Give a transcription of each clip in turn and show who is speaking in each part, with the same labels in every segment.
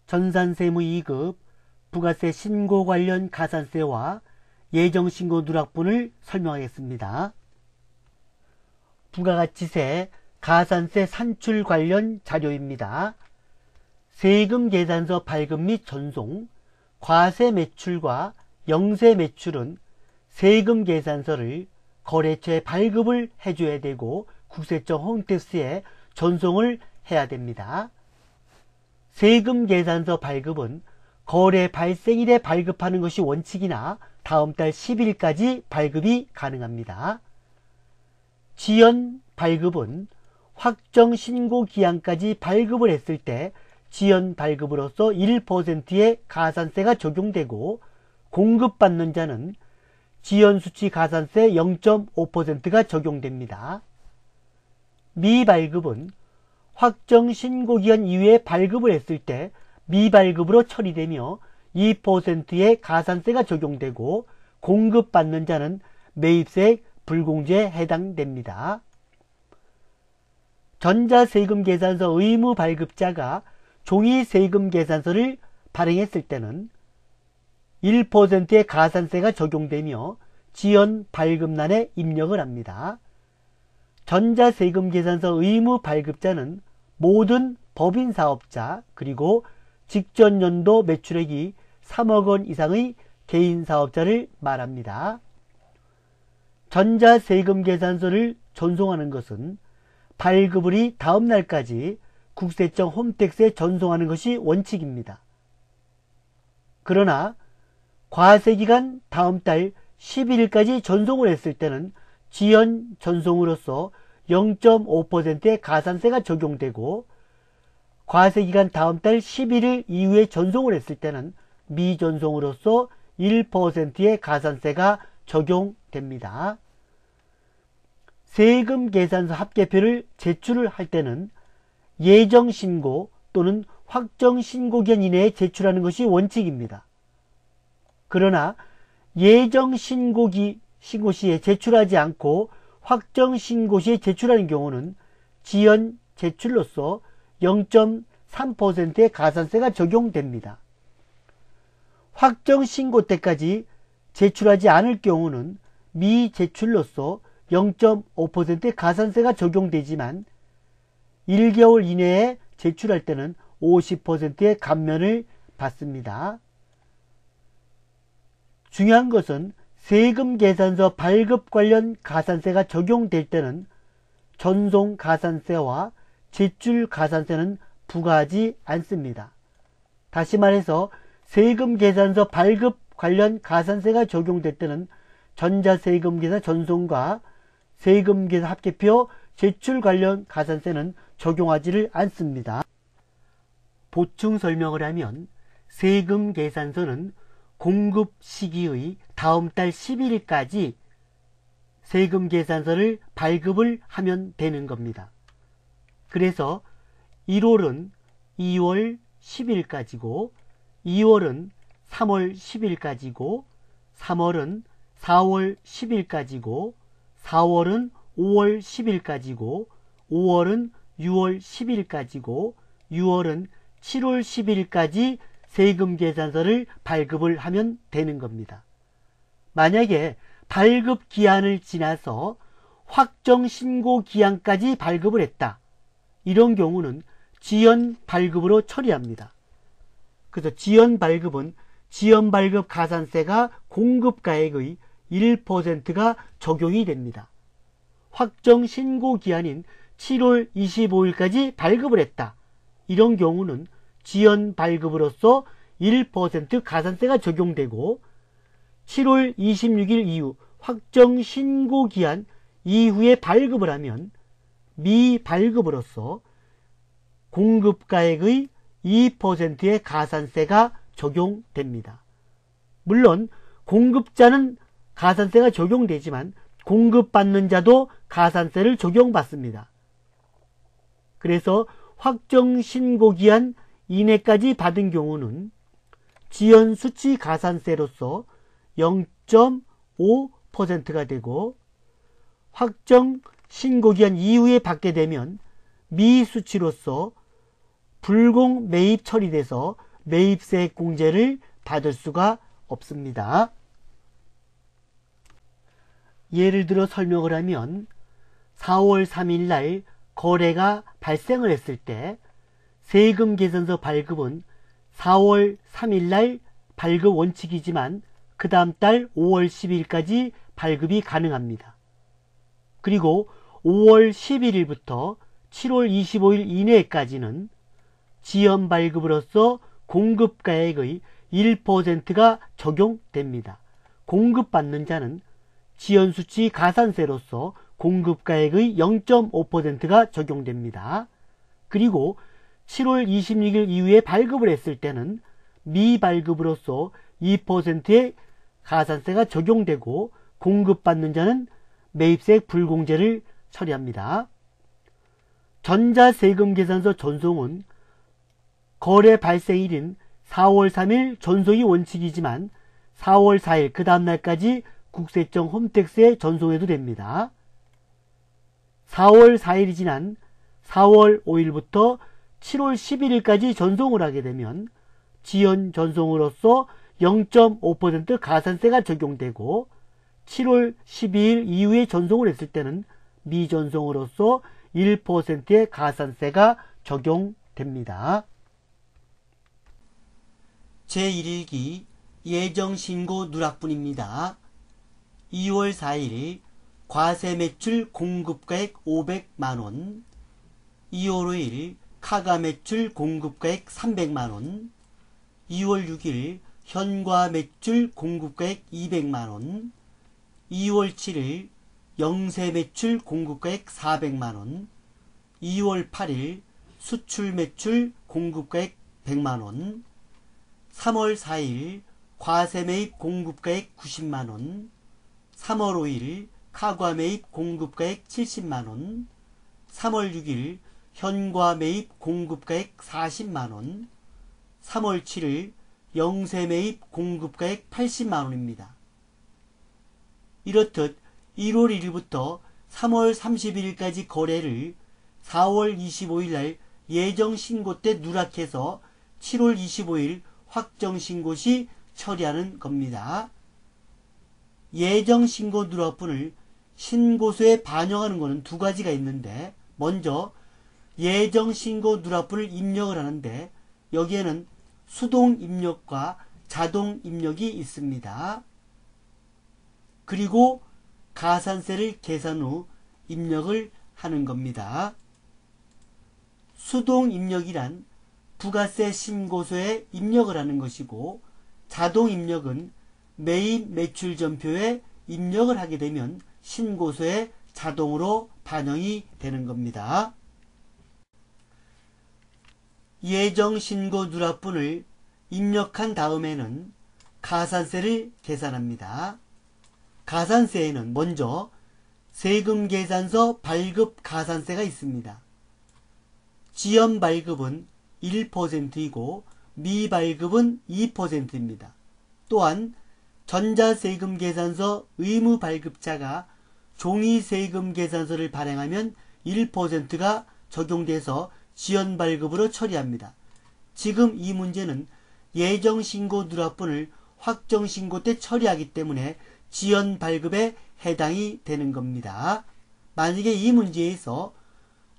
Speaker 1: 전산세무 2급 부가세 신고 관련 가산세와 예정신고 누락분을 설명하겠습니다. 부가가치세 가산세 산출 관련 자료입니다. 세금 계산서 발급 및 전송, 과세 매출과 영세 매출은 세금 계산서를 거래처에 발급을 해줘야 되고 국세청 홈택스에 전송을 해야 됩니다. 세금 계산서 발급은 거래 발생일에 발급하는 것이 원칙이나 다음 달 10일까지 발급이 가능합니다. 지연 발급은 확정 신고 기한까지 발급을 했을 때 지연 발급으로서 1%의 가산세가 적용되고 공급받는 자는 지연 수치 가산세 0.5%가 적용됩니다. 미발급은 확정 신고기한 이후에 발급을 했을 때 미발급으로 처리되며 2%의 가산세가 적용되고 공급받는 자는 매입세액 불공제에 해당됩니다. 전자세금계산서 의무 발급자가 종이세금계산서를 발행했을 때는 1%의 가산세가 적용되며 지연 발급란에 입력을 합니다. 전자세금계산서 의무 발급자는 모든 법인사업자 그리고 직전 연도 매출액이 3억 원 이상의 개인사업자를 말합니다. 전자세금계산서를 전송하는 것은 발급일이 다음 날까지 국세청 홈택스에 전송하는 것이 원칙입니다. 그러나 과세기간 다음 달 11일까지 전송을 했을 때는 지연 전송으로서 0.5%의 가산세가 적용되고 과세기간 다음 달 11일 이후에 전송을 했을 때는 미전송으로서 1%의 가산세가 적용됩니다. 세금계산서 합계표를 제출을 할 때는 예정신고 또는 확정신고기한 이내에 제출하는 것이 원칙입니다. 그러나 예정신고시에 제출하지 않고 확정신고시에 제출하는 경우는 지연 제출로서 0.3%의 가산세가 적용됩니다. 확정신고 때까지 제출하지 않을 경우는 미제출로서 0.5%의 가산세가 적용되지만 1개월 이내에 제출할 때는 50%의 감면을 받습니다. 중요한 것은 세금계산서 발급 관련 가산세가 적용될 때는 전송 가산세와 제출 가산세는 부과하지 않습니다. 다시 말해서 세금계산서 발급 관련 가산세가 적용될 때는 전자세금계산 전송과 세금계산 합계표 제출 관련 가산세는 적용하지를 않습니다. 보충 설명을 하면 세금계산서는 공급 시기의 다음 달 10일까지 세금계산서를 발급을 하면 되는 겁니다. 그래서 1월은 2월 10일까지고 2월은 3월 10일까지고 3월은 4월 10일까지고 4월은 5월 10일까지고 5월은 6월 10일까지고 6월은 7월 10일까지 세금계산서를 발급을 하면 되는 겁니다. 만약에 발급 기한을 지나서 확정신고 기한까지 발급을 했다. 이런 경우는 지연 발급으로 처리합니다. 그래서 지연 발급은 지연 발급 가산세가 공급가액의 1%가 적용이 됩니다. 확정 신고 기한인 7월 25일까지 발급을 했다. 이런 경우는 지연 발급으로서 1% 가산세가 적용되고 7월 26일 이후 확정 신고 기한 이후에 발급을 하면 미발급으로서 공급가액의 2%의 가산세가 적용됩니다. 물론 공급자는 가산세가 적용되지만 공급받는 자도 가산세를 적용받습니다. 그래서 확정신고기한 이내까지 받은 경우는 지연 수치 가산세로서 0.5%가 되고 확정신고기한 이후에 받게 되면 미수치로서 불공 매입 처리돼서 매입세액 공제를 받을 수가 없습니다. 예를 들어 설명을 하면 4월 3일 날 거래가 발생을 했을 때 세금 계산서 발급은 4월 3일 날 발급 원칙이지만 그 다음 달 5월 10일까지 발급이 가능합니다. 그리고 5월 11일부터 7월 25일 이내까지는 지연 발급으로서 공급가액의 1%가 적용됩니다. 공급받는 자는 지연수치 가산세로서 공급가액의 0.5%가 적용됩니다. 그리고 7월 26일 이후에 발급을 했을 때는 미발급으로서 2%의 가산세가 적용되고 공급받는 자는 매입세액 불공제를 처리합니다. 전자세금계산서 전송은 거래 발생일인 4월 3일 전송이 원칙이지만 4월 4일 그 다음날까지 국세청 홈택스에 전송해도 됩니다. 4월 4일이 지난 4월 5일부터 7월 11일까지 전송을 하게 되면 지연 전송으로서 0.5% 가산세가 적용되고 7월 12일 이후에 전송을 했을 때는 미전송으로서 1%의 가산세가 적용됩니다. 제1일기 예정신고 누락분입니다. 2월 4일 과세매출 공급가액 500만원, 2월 5일 카가매출 공급가액 300만원, 2월 6일 현과매출 공급가액 200만원, 2월 7일 영세매출 공급가액 400만원, 2월 8일 수출매출 공급가액 100만원, 3월 4일 과세매입 공급가액 90만원, 3월 5일 카과매입 공급가액 70만원, 3월 6일 현과매입 공급가액 40만원, 3월 7일 영세매입 공급가액 80만원입니다. 이렇듯 1월 1일부터 3월 31일까지 거래를 4월 25일 날 예정신고 때 누락해서 7월 25일 확정신고 시 처리하는 겁니다. 예정신고 누락분을 신고서에 반영하는 것은 두 가지가 있는데, 먼저 예정신고 누락분을 입력을 하는데 여기에는 수동 입력과 자동 입력이 있습니다. 그리고 가산세를 계산 후 입력을 하는 겁니다. 수동 입력이란 부가세 신고서에 입력을 하는 것이고, 자동 입력은 매입 매출 전표에 입력을 하게 되면 신고서에 자동으로 반영이 되는 겁니다. 예정신고 누락분을 입력한 다음에는 가산세를 계산합니다. 가산세에는 먼저 세금계산서 발급 가산세가 있습니다. 지연 발급은 1%이고 미발급은 2%입니다. 또한 전자세금계산서 의무발급자가 종이세금계산서를 발행하면 1%가 적용돼서 지연발급으로 처리합니다. 지금 이 문제는 예정신고 누락분을 확정신고 때 처리하기 때문에 지연발급에 해당이 되는 겁니다. 만약에 이 문제에서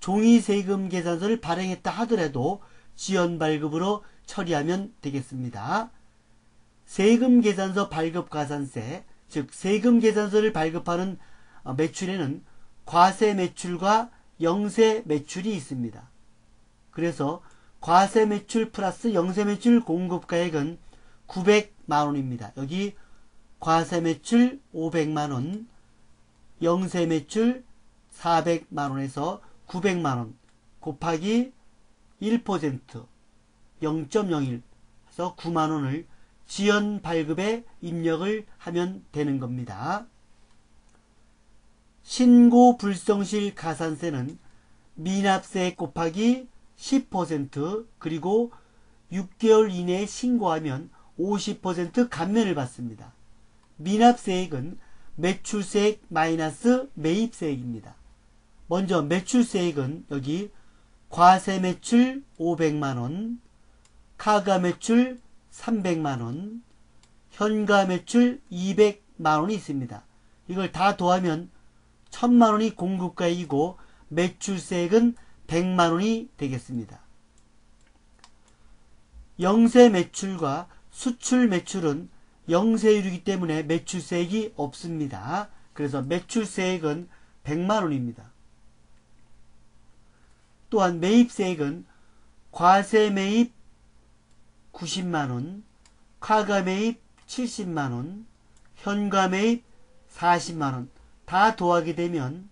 Speaker 1: 종이세금계산서를 발행했다 하더라도 지연발급으로 처리하면 되겠습니다. 세금계산서 발급가산세, 즉 세금계산서를 발급하는 매출에는 과세매출과 영세매출이 있습니다. 그래서 과세매출 플러스 영세매출 공급가액은 900만원입니다. 여기 과세매출 500만원, 영세매출 400만원에서 900만원 곱하기 1% 0.01 해서 9만원을 지연 발급에 입력을 하면 되는 겁니다. 신고 불성실 가산세는 미납세 곱하기 10% 그리고 6개월 이내에 신고하면 50% 감면을 받습니다. 미납세액은 매출세액 마이너스 매입세액입니다. 먼저 매출세액은 여기 과세매출 500만원, 카가 매출 300만원, 현가 매출 200만원이 있습니다. 이걸 다 더하면 1000만원이 공급가액이고 매출세액은 100만원이 되겠습니다. 영세 매출과 수출 매출은 영세율이기 때문에 매출세액이 없습니다. 그래서 매출세액은 100만원입니다. 또한 매입세액은 과세매입 90만원, 카가매입 70만원, 현가매입 40만원 다 더하게 되면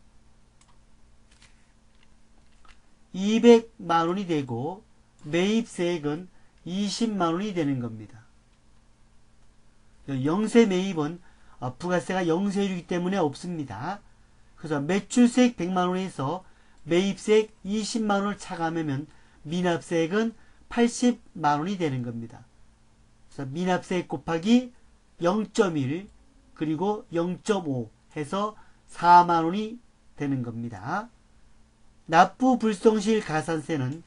Speaker 1: 200만원이 되고 매입세액은 20만원이 되는 겁니다. 영세 매입은 부가세가 영세율이기 때문에 없습니다. 그래서 매출세액 100만원에서 매입세액 20만원을 차감하면 미납세액은 80만원이 되는 겁니다. 그래서 미납세액 곱하기 0.1 그리고 0.5 해서 4만원이 되는 겁니다. 납부 불성실 가산세는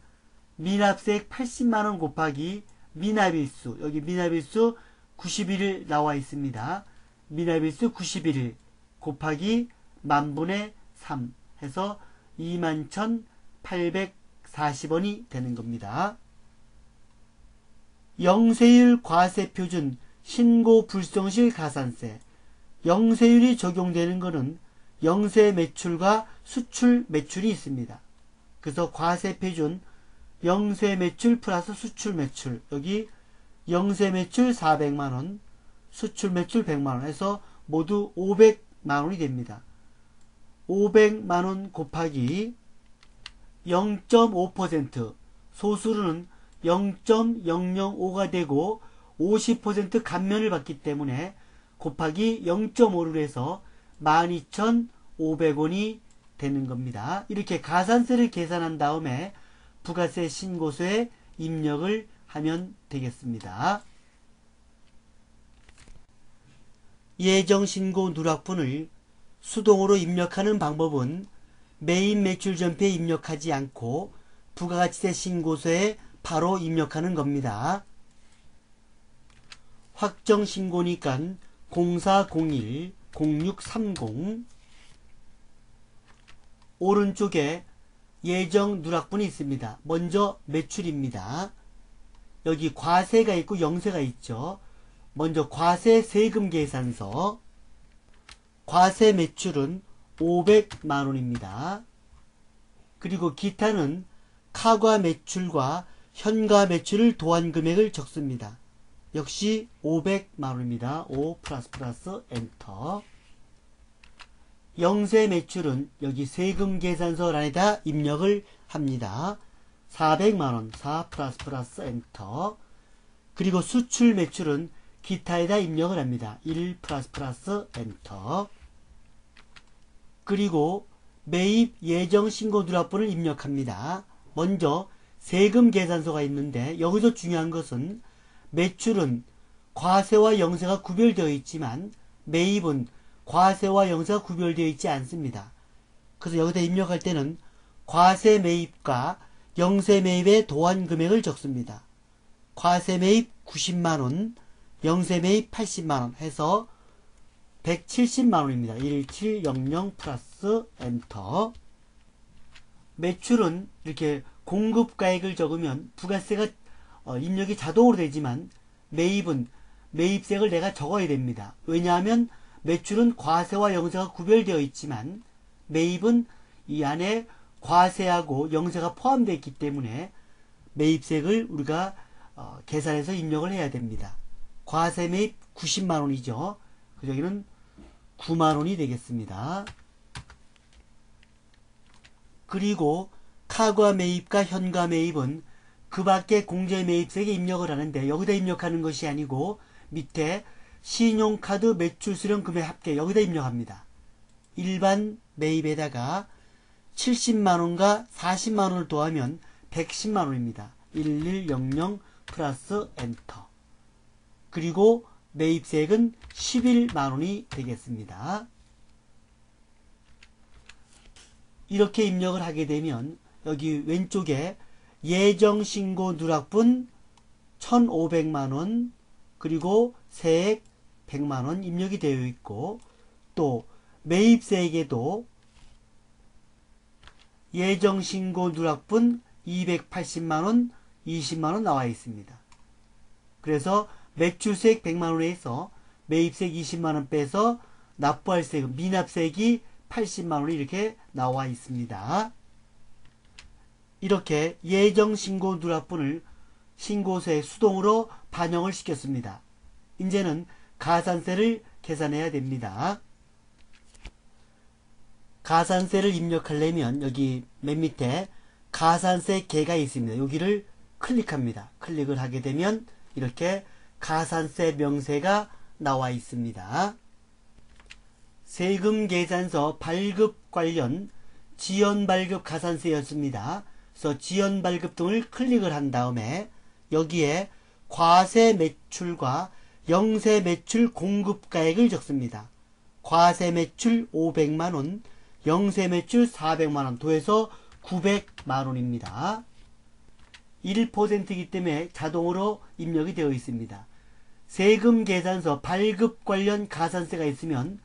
Speaker 1: 미납세액 80만원 곱하기 미납일수, 여기 미납일수 91일 나와 있습니다. 미납일수 91일 곱하기 만분의 3 해서 21,840원이 되는 겁니다. 영세율 과세표준 신고 불성실 가산세, 영세율이 적용되는 것은 영세 매출과 수출 매출이 있습니다. 그래서 과세표준 영세 매출 플러스 수출 매출, 여기 영세 매출 400만원, 수출 매출 100만원 해서 모두 500만원이 됩니다. 500만원 곱하기 0.5%, 소수로는 0.005가 되고 50% 감면을 받기 때문에 곱하기 0.5를 해서 12,500원이 되는 겁니다. 이렇게 가산세를 계산한 다음에 부가세 신고서에 입력을 하면 되겠습니다. 예정신고 누락분을 수동으로 입력하는 방법은 매입 매출 전표에 입력하지 않고 부가가치세 신고서에 바로 입력하는 겁니다. 확정신고니까 0401-0630 오른쪽에 예정 누락분이 있습니다. 먼저 매출입니다. 여기 과세가 있고 영세가 있죠. 먼저 과세 세금 계산서, 과세 매출은 500만원입니다. 그리고 기타는 카과 매출과 현가 매출을 더한 금액을 적습니다. 역시 500만원입니다. 5 플러스 엔터. 영세 매출은 여기 세금 계산서란에다 입력을 합니다. 400만원 4 플러스 엔터. 그리고 수출 매출은 기타에다 입력을 합니다. 1 플러스 엔터. 그리고 매입 예정 신고 누락분을 입력합니다. 먼저 세금 계산서가 있는데 여기서 중요한 것은 매출은 과세와 영세가 구별되어 있지만 매입은 과세와 영세가 구별되어 있지 않습니다. 그래서 여기다 입력할 때는 과세 매입과 영세 매입의 도한 금액을 적습니다. 과세 매입 90만원, 영세 매입 80만원 해서 170만원입니다. 1700 플러스 엔터. 매출은 이렇게 공급가액을 적으면 부가세가 입력이 자동으로 되지만 매입은 매입세액을 내가 적어야 됩니다. 왜냐하면 매출은 과세와 영세가 구별되어 있지만 매입은 이 안에 과세하고 영세가 포함되어 있기 때문에 매입세액을 우리가 계산해서 입력을 해야 됩니다. 과세 매입 90만원이죠. 여기는 9만원이 되겠습니다. 그리고 카과 매입과 현가 매입은 그 밖에 공제 매입세액에 입력을 하는데 여기다 입력하는 것이 아니고 밑에 신용카드 매출 수령 금액 합계 여기다 입력합니다. 일반 매입에다가 70만원과 40만원을 더하면 110만원입니다. 1100 플러스 엔터. 그리고 매입세액은 11만원이 되겠습니다. 이렇게 입력을 하게 되면 여기 왼쪽에 예정신고 누락분 1,500만원 그리고 세액 100만원 입력이 되어 있고, 또 매입세액에도 예정신고 누락분 280만원 20만원 나와 있습니다. 그래서 매출세액 100만원에서 매입세액 20만원 빼서 납부할 세금 미납세액이 80만원이 이렇게 나와 있습니다. 이렇게 예정신고 누락분을 신고서에 수동으로 반영을 시켰습니다. 이제는 가산세를 계산해야 됩니다. 가산세를 입력하려면 여기 맨 밑에 가산세 계가 있습니다. 여기를 클릭합니다. 클릭을 하게 되면 이렇게 가산세 명세가 나와 있습니다. 세금계산서 발급 관련 지연발급 가산세였습니다. 그래서 지연발급 등을 클릭을 한 다음에 여기에 과세 매출과 영세 매출 공급가액을 적습니다. 과세 매출 500만원, 영세 매출 400만원, 도해서 900만원입니다. 1%이기 때문에 자동으로 입력이 되어 있습니다. 세금계산서 발급 관련 가산세가 있으면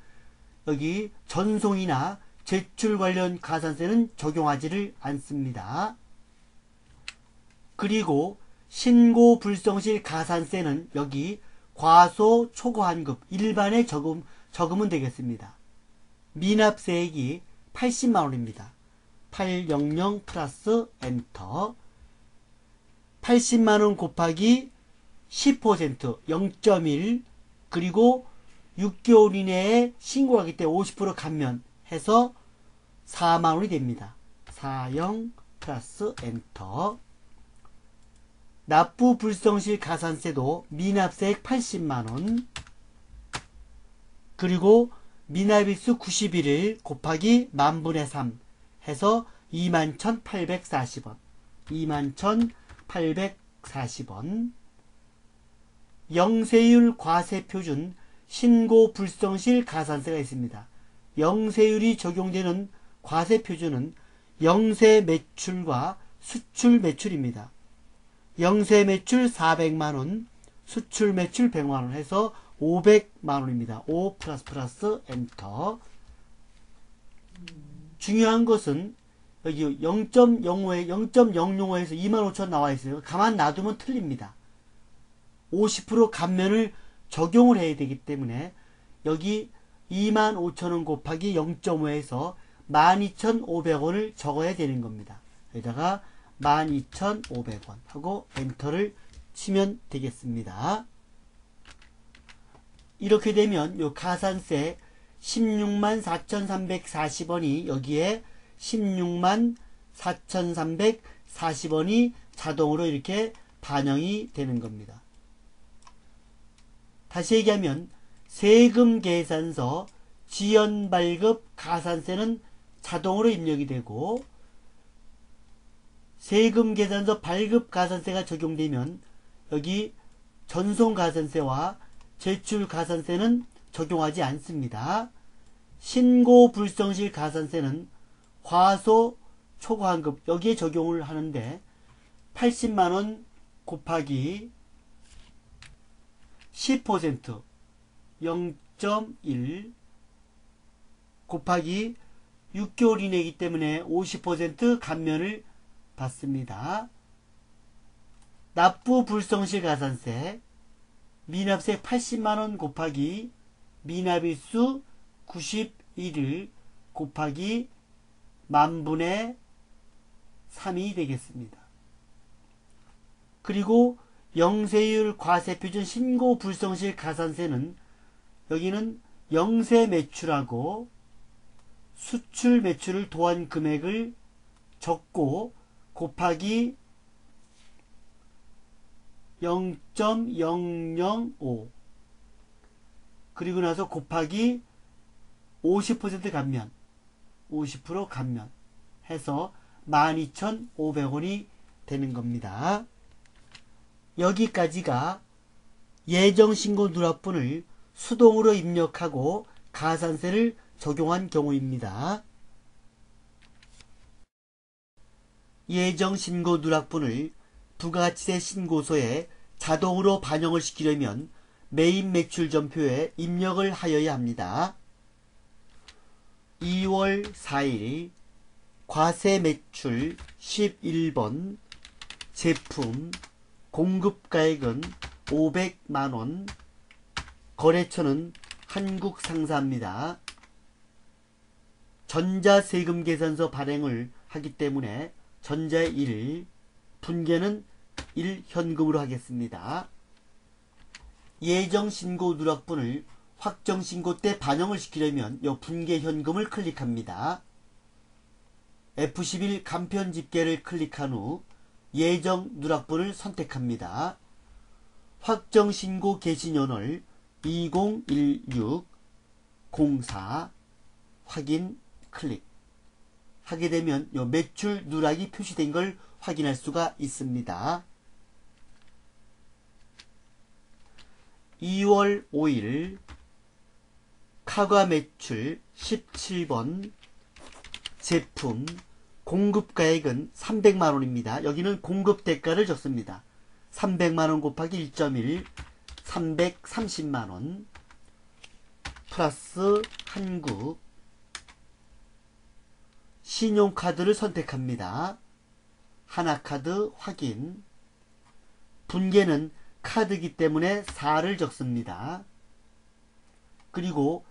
Speaker 1: 여기 전송이나 제출 관련 가산세는 적용하지를 않습니다. 그리고 신고 불성실 가산세는 여기 과소 초과환급 일반에 적으면 되겠습니다. 미납세액이 80만원입니다. 800 플러스 엔터. 80만원 곱하기 10% 0.1 그리고 6개월 이내에 신고하기 때문에 50% 감면해서 4만원이 됩니다. 40 플러스 엔터. 납부 불성실 가산세도 미납세액 80만원 그리고 미납일수 91일 곱하기 만분의 3 해서 21,840원 21,840원. 영세율 과세표준 신고 불성실 가산세가 있습니다. 영세율이 적용되는 과세표준은 영세 매출과 수출 매출입니다. 영세 매출 400만원, 수출 매출 100만원 해서 500만원입니다. 5 플러스 엔터. 중요한 것은 여기 0.05에서 25,000 나와 있어요. 가만 놔두면 틀립니다. 50% 감면을 적용을 해야 되기 때문에 여기 25,000원 곱하기 0.5에서 12,500원을 적어야 되는 겁니다. 여기다가 12,500원 하고 엔터를 치면 되겠습니다. 이렇게 되면 요 가산세 164,340원이 여기에 164,340원이 자동으로 이렇게 반영이 되는 겁니다. 다시 얘기하면 세금계산서 지연발급 가산세는 자동으로 입력이 되고 세금계산서 발급 가산세가 적용되면 여기 전송가산세와 제출가산세는 적용하지 않습니다. 신고불성실 가산세는 과소 초과환급 여기에 적용을 하는데 80만원 곱하기 10% 0.1 곱하기 6개월 이내이기 때문에 50% 감면을 받습니다. 납부 불성실 가산세 미납세 80만원 곱하기 미납일수 91일 곱하기 만분의 3이 되겠습니다. 그리고 영세율 과세표준 신고 불성실 가산세는 여기는 영세 매출하고 수출 매출을 도한 금액을 적고 곱하기 0.005 그리고 나서 곱하기 50% 감면 50% 감면 해서 12,500원이 되는 겁니다. 여기까지가 예정신고 누락분을 수동으로 입력하고 가산세를 적용한 경우입니다. 예정신고 누락분을 부가가치세 신고서에 자동으로 반영을 시키려면 매입 매출 전표에 입력을 하여야 합니다. 2월 4일 과세 매출 11번 제품 공급가액은 500만원 거래처는 한국상사입니다. 전자세금계산서 발행을 하기 때문에 전자의 1, 분계는 1현금으로 하겠습니다. 예정신고 누락분을 확정신고 때 반영을 시키려면 이 분계현금을 클릭합니다. F11 간편집계를 클릭한 후 예정 누락분을 선택합니다. 확정신고 개시년을 2016-04 확인 클릭 하게 되면 요 매출 누락이 표시된 걸 확인할 수가 있습니다. 2월 5일 카과 매출 17번 제품 공급가액은 300만원입니다. 여기는 공급대가를 적습니다. 300만원 곱하기 1.1 330만원 플러스 한국 신용카드를 선택합니다. 하나카드 확인 분계는 카드이기 때문에 4를 적습니다. 그리고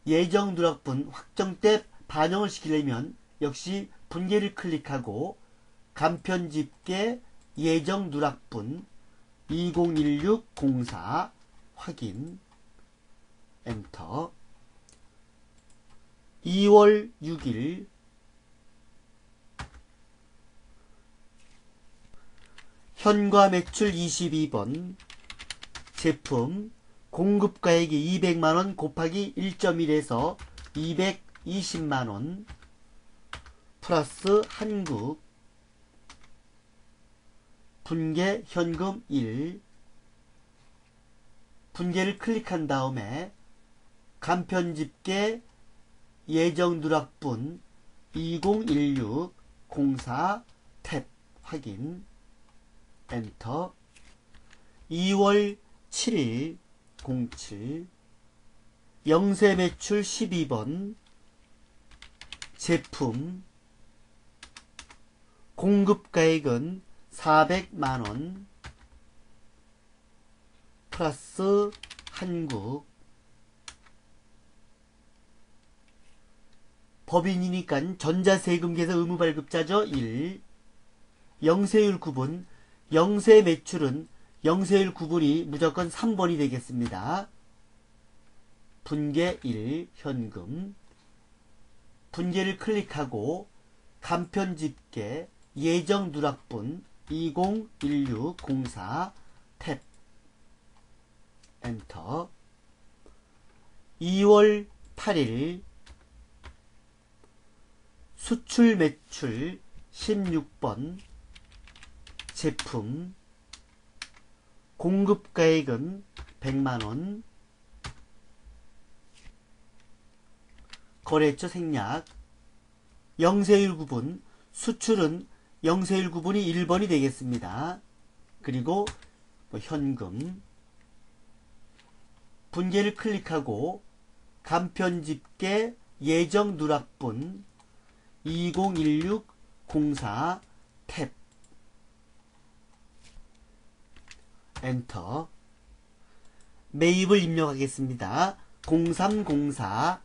Speaker 1: 예정 누락분 확정 때 반영을 시키려면 역시 분계를 클릭하고 간편집계 예정 누락분 2016-04 확인 엔터 2월 6일 현과 매출 22번 제품 공급가액이 200만원 곱하기 1.1에서 220만원 플러스 한국 분계 현금 1 분계를 클릭한 다음에 간편집계 예정 누락분 2016-04 탭 확인 엔터 2월 7일 07 영세 매출 12번 제품 공급가액은 400만원 플러스 한국 법인이니까 전자세금계산 의무발급자죠. 1 영세율 구분 영세 매출은 영세율 구분이 무조건 3번이 되겠습니다. 분계 1 현금 분계를 클릭하고 간편집계 예정 누락분 2016-04 탭 엔터 2월 8일 수출 매출 16번 제품 공급가액은 100만원 거래처 생략 영세율 구분 수출은 영세율 구분이 1번이 되겠습니다. 그리고 현금 분계를 클릭하고 간편집계 예정 누락분 2016-04 탭 엔터 매입을 입력하겠습니다. 0304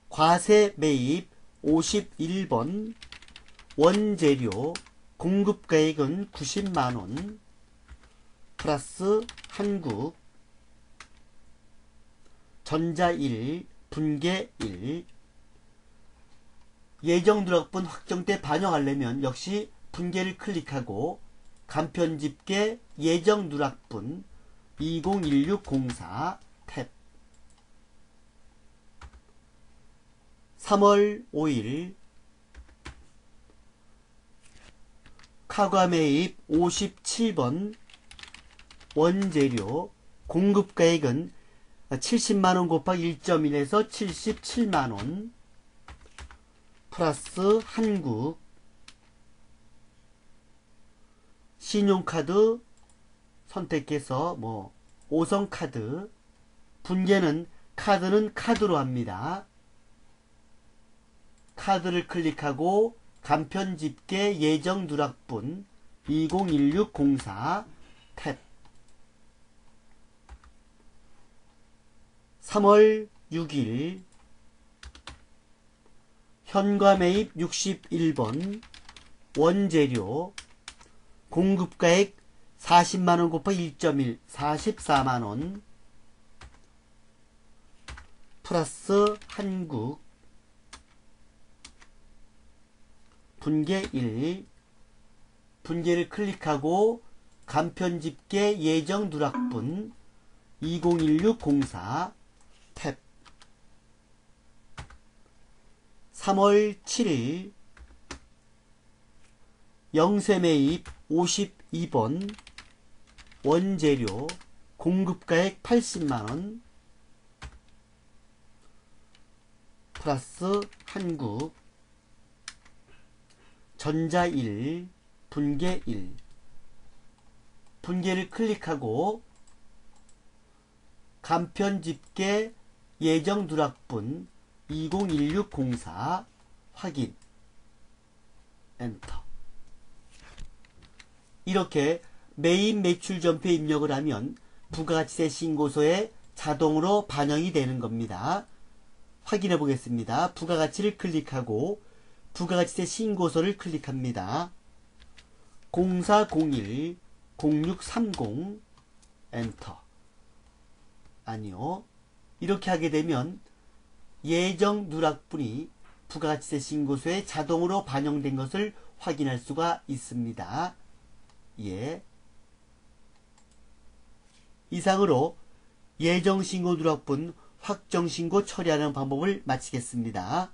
Speaker 1: 과세 매입 51번 원재료 공급가액은 90만원 플러스 한국 전자 1 분계 1 예정 누락분 확정 때 반영하려면 역시 분계를 클릭하고 간편집계 예정 누락분 2016-04 탭 3월 5일 카과매입 57번 원재료 공급가액은 70만원 곱하기 1.1에서 77만원 플러스 한국 신용카드 선택해서 5성 카드, 분계는 카드는 카드로 합니다. 카드를 클릭하고 간편 집계 예정 누락분 201604 탭 3월 6일 현과 매입 61번 원재료 공급가액 40만원 곱하기 1.1 44만원 플러스 한국 분계 1 분계를 클릭하고 간편 집계 예정 누락분 201604 탭 3월 7일 영세 매입 52번 원재료 공급가액 80만원 플러스 한국 전자 1 분계 1 분계를 클릭하고 간편 집계 예정 누락분 201604 확인 엔터. 이렇게 매입 매출 전표 입력을 하면 부가가치세 신고서에 자동으로 반영이 되는 겁니다. 확인해 보겠습니다. 부가가치를 클릭하고 부가가치세 신고서를 클릭합니다. 0401 0630 엔터. 아니요. 이렇게 하게 되면 예정 누락분이 부가가치세 신고서에 자동으로 반영된 것을 확인할 수가 있습니다. 예. 이상으로 예정신고 누락분 확정신고 처리하는 방법을 마치겠습니다.